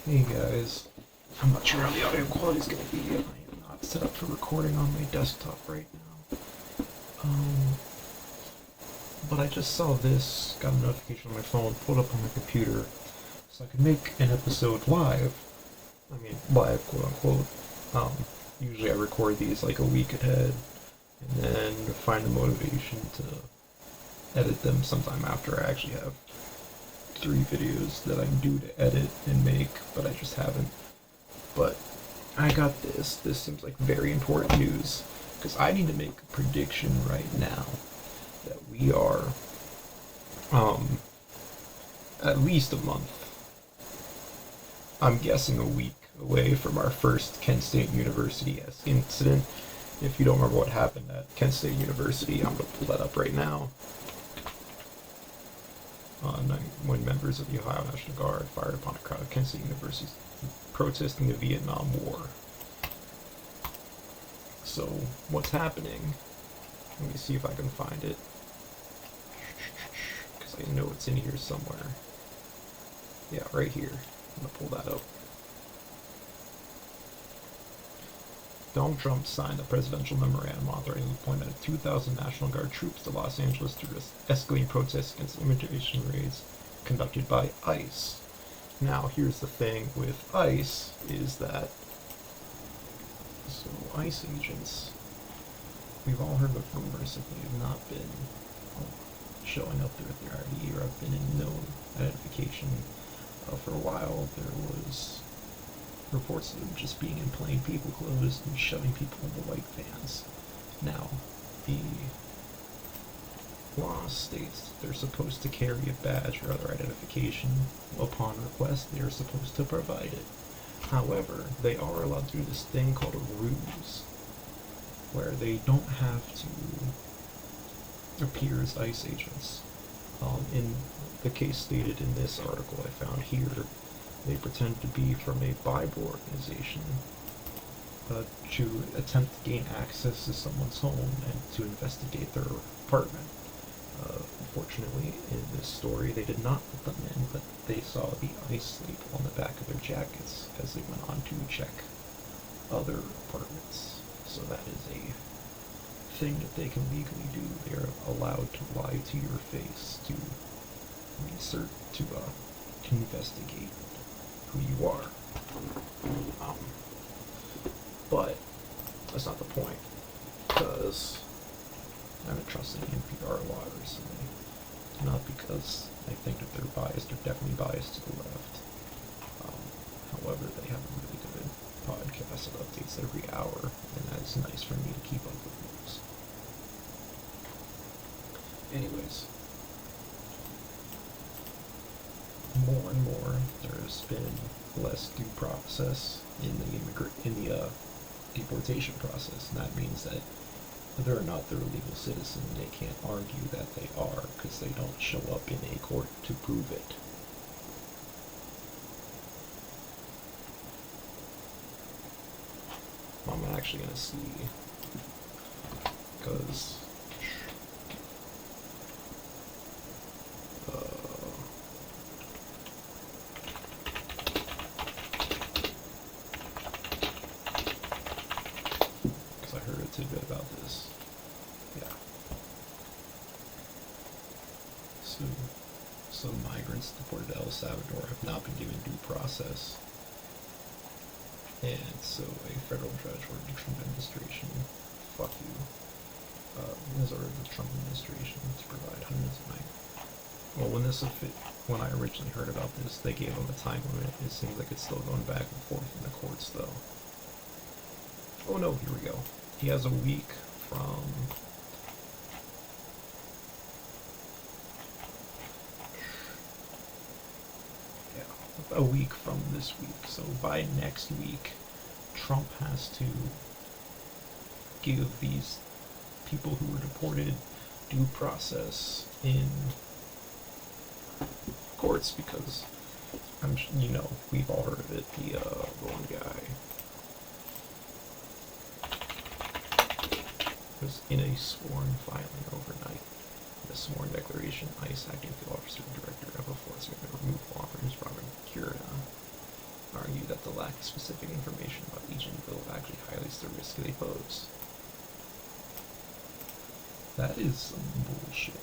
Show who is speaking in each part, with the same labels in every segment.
Speaker 1: Hey guys, I'm not sure how the audio quality is going to be. I am not set up for recording on my desktop right now. But I just saw this, got a notification on my phone, pulled up on my computer, so I could make an episode live. I mean, live, quote unquote. Usually I record these like a week ahead, and then find the motivation to edit them sometime after I actually have 3 videos that I'm due to edit and make, but I just haven't. But I got this. This seems like very important news, because I need to make a prediction right now that we are at least a month, I'm guessing a week away from our first Kent State University incident. If you don't remember what happened at Kent State University, I'm going to pull that up right now. When members of the Ohio National Guard fired upon a crowd of Kent State University protesting the Vietnam War. So, what's happening? Let me see if I can find it, because I know it's in here somewhere. Yeah, right here. I'm going to pull that up. Donald Trump signed a presidential memorandum authorizing the deployment of 2,000 National Guard troops to Los Angeles to escalate protests against immigration raids conducted by ICE. Now, here's the thing with ICE, is that, so ICE agents, we've all heard of rumors that they have not been showing up there with their ID or have been in known identification. For a while, there was reports of them just being in plain people clothes and shoving people into white vans. Now, the law states they're supposed to carry a badge or other identification. Upon request, they are supposed to provide it. However, they are allowed to do this thing called a ruse, where they don't have to appear as ICE agents. In the case stated in this article I found here, they pretend to be from a Bible organization to attempt to gain access to someone's home and to investigate their apartment. Unfortunately, in this story, they did not put them in, but they saw the ICE label on the back of their jackets as they went on to check other apartments. So that is a thing that they can legally do. They are allowed to lie to your face, to research, to investigate who you are. But that's not the point, because I haven't trusted the NPR a lot recently. Not because I think that they're biased, they're definitely biased to the left. However, they have a really good podcast that updates every hour, and that's nice for me to keep up with news. Anyways, more and more, there's been less due process in the deportation process, and that means that whether or not they're a legal citizen, they can't argue that they are, because they don't show up in a court to prove it. I'm actually going to see, because I heard a tidbit about this. Yeah. So, some migrants deported to El Salvador have not been given due process. And so a federal judge ordered the Trump administration, fuck you, has ordered the Trump administration to provide hundreds of migrants. Well, when I originally heard about this, they gave him a time limit. It seems like it's still going back and forth in the courts, though. Oh no, here we go. He has a week from a week from this week. So by next week, Trump has to give these people who were deported due process in courts, because we've all heard of it. The one guy was in a sworn filing overnight. The sworn declaration, ICE acting field officer and director of enforcement and removal officers Robert Cura are that the lack of specific information about each individual actually highlights the risk they pose. That is some bullshit.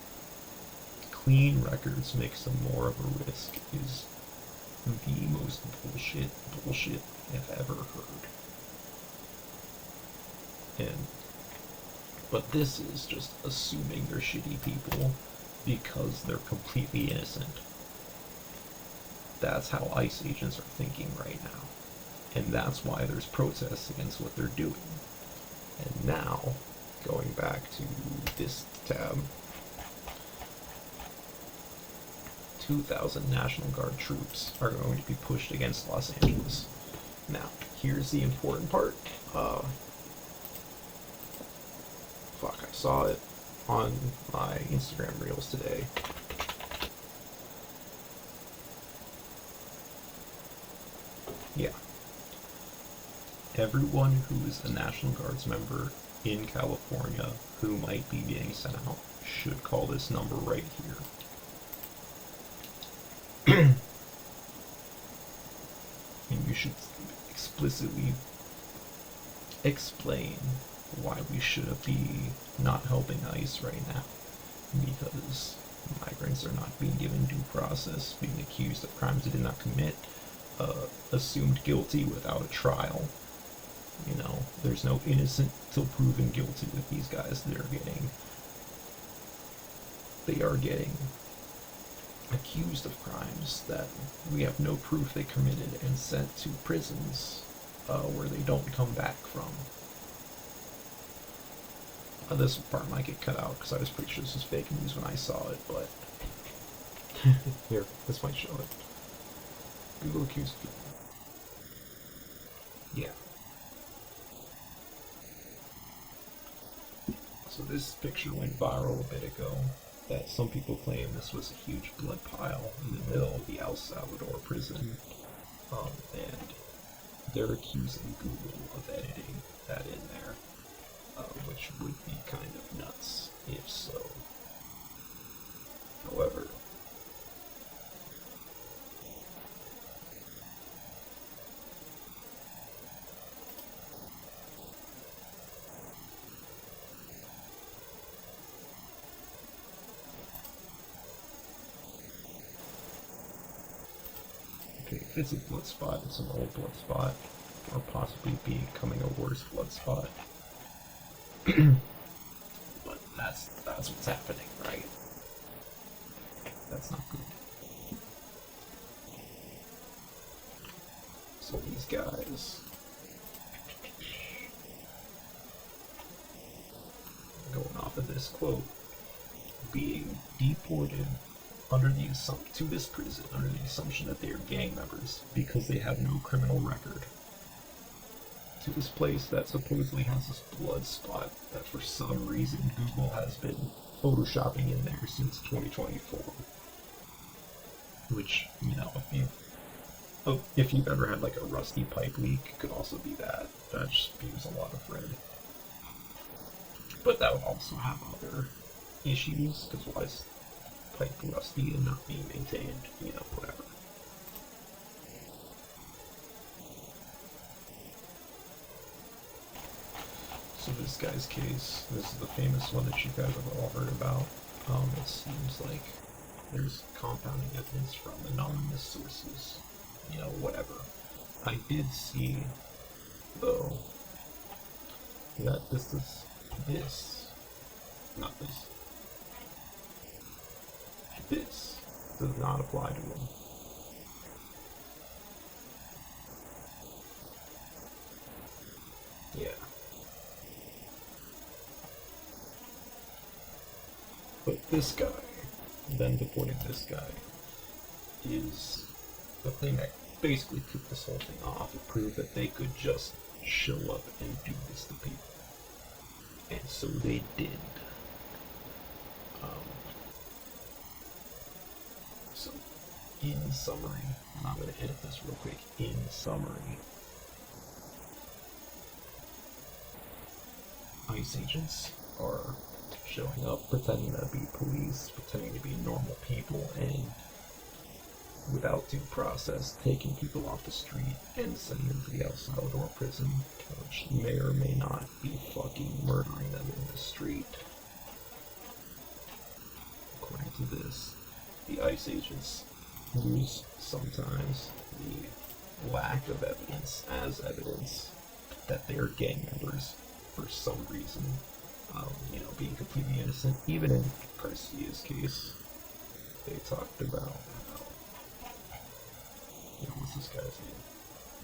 Speaker 1: Clean records makes them more of a risk is the most bullshit I've ever heard. But this is just assuming they're shitty people because they're completely innocent. That's how ICE agents are thinking right now. And that's why there's protests against what they're doing. And now, going back to this tab, 2,000 National Guard troops are going to be pushed against Los Angeles. Now, here's the important part. I saw it on my Instagram Reels today. Yeah. Everyone who is a National Guards member in California who might be being sent out should call this number right here. And you should explicitly explain why we should be not helping ICE right now. Because migrants are not being given due process, being accused of crimes they did not commit, assumed guilty without a trial. You know, there's no innocent till proven guilty with these guys. They are getting accused of crimes that we have no proof they committed and sent to prisons where they don't come back from. This part might get cut out because I was pretty sure this was fake news when I saw it, but here, this might show it. Google accused people. Yeah. So this picture went viral a bit ago, that some people claim this was a huge blood pile in the middle of the El Salvador prison, and they're accusing Google of editing that in there. Which would be kind of nuts if so. However, okay, if it's a blood spot, it's an old blood spot, or possibly becoming a worse blood spot. But that's what's happening, right? That's not good. So these guys, going off of this quote, being deported to this prison under the assumption that they are gang members because they have no criminal record. To this place that supposedly has this blood spot that for some reason Google has been photoshopping in there since 2024. Which, you know, if you've ever had like a rusty pipe leak, it could also be that. That just spews a lot of red. But that would also have other issues, because why is pipe rusty and not being maintained? You know, whatever. So this guy's case, this is the famous one that you guys have all heard about. It seems like there's compounding evidence from anonymous sources, you know, whatever. I did see, though, that this does not apply to him. Yeah. But this guy, then deporting this guy, is the thing that basically took this whole thing off. It proved that they could just show up and do this to people. And so they did. So, in summary, and I'm going to edit this real quick, in summary, ICE agents are showing up, pretending to be police, pretending to be normal people, and without due process, taking people off the street and sending them to the El Salvador prison, which may or may not be fucking murdering them in the street. According to this, the ICE agents use sometimes the lack of evidence as evidence that they're gang members for some reason, being completely innocent. Even in Garcia's case, they talked about, what's this guy's name?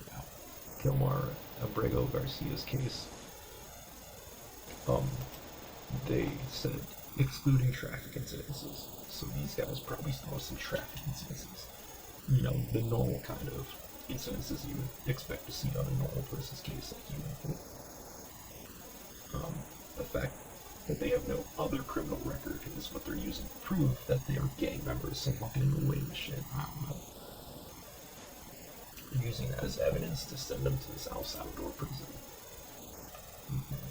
Speaker 1: Yeah. Kilmar Abrego Garcia's case. They said excluding traffic incidences. So these guys probably saw some traffic incidences. The normal kind of incidences you would expect to see on a normal person's case, like you. The fact that they have no other criminal record is what they're using to prove that they are gang members, so not getting away with shit. I don't know. They're using that as evidence to send them to this El Salvador prison.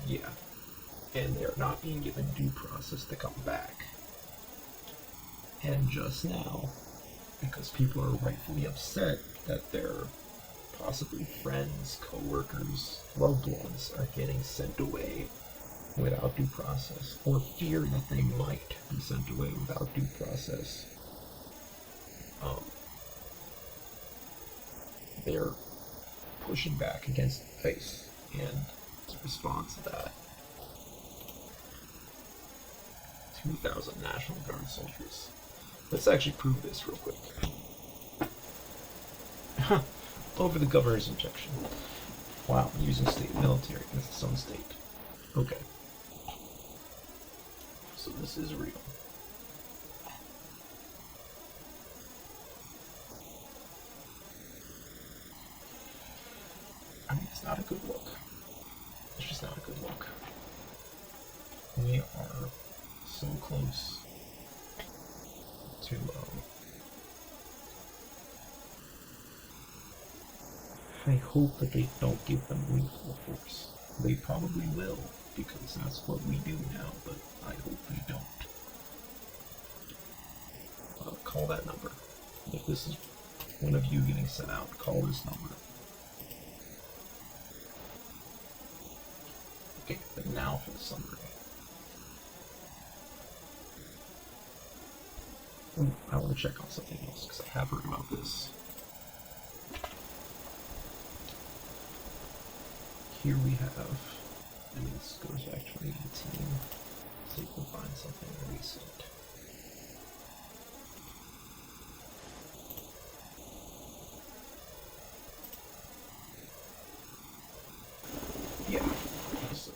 Speaker 1: Yeah. And they're not being given due process to come back. And just now, because people are rightfully upset that their possibly friends, co-workers, loved ones are getting sent away without due process, or fear that they might be sent away without due process, they're pushing back against ICE, and to respond to that, 2,000 National Guard soldiers. Let's actually prove this real quick. Over the governor's objection. Wow, using state military against its own state. Okay. So this is real. I mean, it's not a good look. It's just not a good look. We are so close to, I hope that they don't give them lethal force. They probably will, because that's what we do now, but I hope they don't. Call that number. If this is one of you getting sent out, call this number. Okay, but now for the summary. I want to check on something else, because I have heard about this. Here we have, this goes back to 2018, so you can find something recent. Yeah, so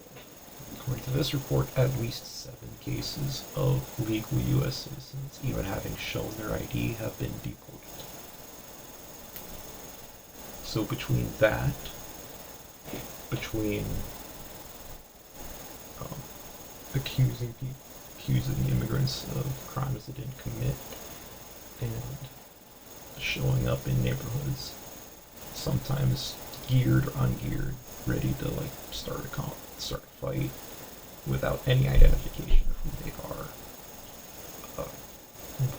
Speaker 1: according to this report, at least 7 cases of legal U.S. citizens, even having shown their ID, have been deported. So between that, between accusing the immigrants of crimes they didn't commit, and showing up in neighborhoods, sometimes geared or ungeared, ready to start a fight without any identification of who they are,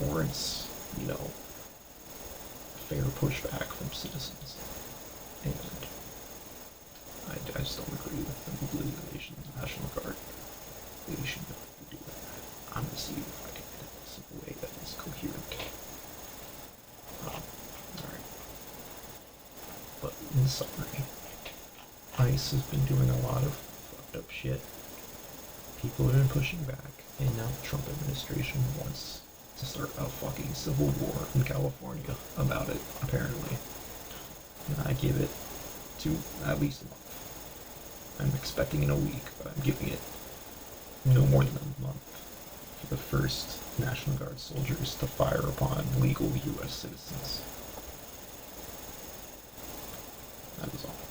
Speaker 1: warrants, fair pushback from citizens. And I just don't agree with the mobilization of the National Guard. They should not be doing that. I'm going to see if I can edit this in a way that is coherent. Alright. But in summary, ICE has been doing a lot of fucked up shit. People have been pushing back, and now the Trump administration wants to start a fucking civil war in California about it, apparently. And I give it to at least a month. I'm expecting in a week, but I'm giving it no more than a month for the first National Guard soldiers to fire upon legal U.S. citizens. That is all.